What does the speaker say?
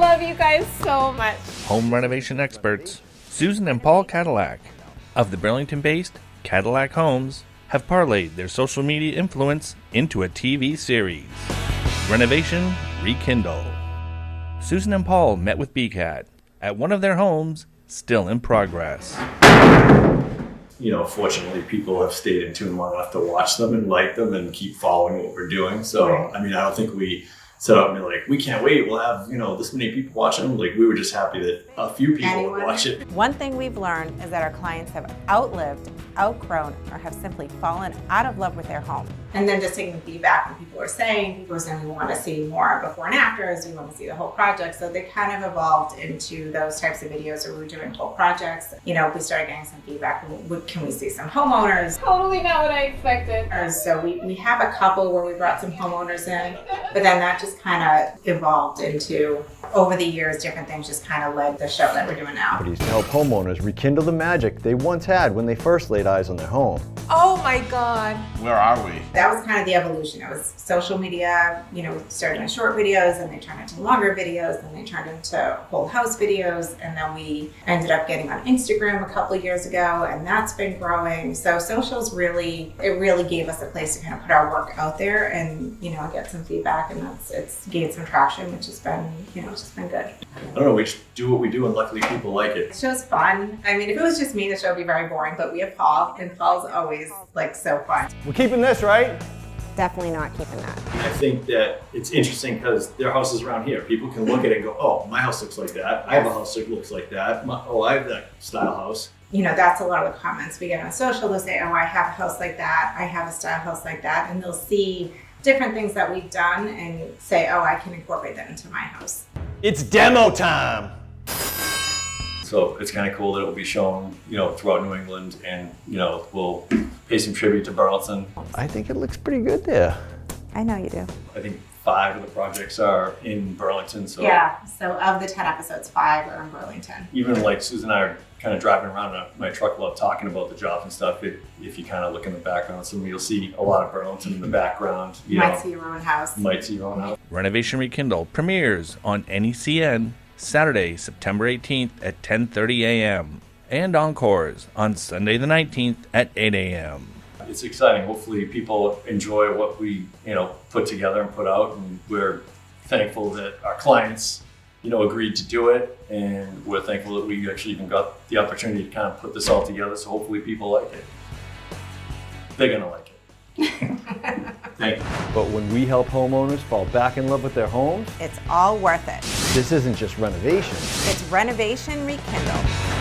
love you guys so much. Home renovation experts Susan and Paul Kadilak of the Burlington-based Kadilak Homes have parlayed their social media influence into a TV series, Renovation, Rekindle. Susan and Paul met with BCAT at one of their homes still in progress. Fortunately, people have stayed in tune long enough to watch them and like them and keep following what we're doing. So, I don't think we set up and be like, we can't wait, we'll have, this many people watching them. Like, we were just happy that a few people would watch it. One thing we've learned is that our clients have outlived, outgrown, or have simply fallen out of love with their home. And then just taking feedback when people are saying we want to see more before and afters, we want to see the whole project. So they kind of evolved into those types of videos where we're doing whole projects. We started getting some feedback. Can we see some homeowners? Totally not what I expected. So we have a couple where we brought some homeowners in, but then that just kind of evolved into, over the years, different things just kind of led the show that we're doing now. To help homeowners rekindle the magic they once had when they first laid eyes on their home. Oh my God. Where are we? That was kind of the evolution. It was social media, we started doing short videos, and they turned into longer videos, and they turned into whole house videos, and then we ended up getting on Instagram a couple of years ago, and that's been growing. So socials really gave us a place to kind of put our work out there and, get some feedback, and it's gained some traction, which has been, it's just been good. I don't know, we just do what we do, and luckily people like it. The show's fun. If it was just me, the show would be very boring, but we have Paul, and Paul's always so fun. We're keeping this, right? Definitely not keeping that. I think that it's interesting because there are houses around here. People can look at it and go, oh, my house looks like that. I have a house that looks like that. I have that style house. That's a lot of the comments we get on social. They'll say, oh, I have a house like that. I have a style house like that. And they'll see different things that we've done and say, oh, I can incorporate that into my house. It's demo time. So it's kind of cool that it will be shown, throughout New England, and, we'll pay some tribute to Burlington. I think it looks pretty good there. I know you do. I think 5 of the projects are in Burlington. So yeah, so of the 10 episodes, 5 are in Burlington. Even like Susan and I are kind of driving around in my truck while talking about the jobs and stuff. If you kind of look in the background, you'll see a lot of Burlington in the background. You might see your own house. Renovation Rekindle premieres on NECN Saturday, September 18th at 10:30 a.m. and encores on Sunday the 19th at 8 a.m. It's exciting. Hopefully people enjoy what we, put together and put out, and we're thankful that our clients, agreed to do it, and we're thankful that we actually even got the opportunity to kind of put this all together, so hopefully people like it. They're gonna like it. Thank you. But when we help homeowners fall back in love with their homes, It's all worth it. this isn't just renovation. It's Renovation Rekindle.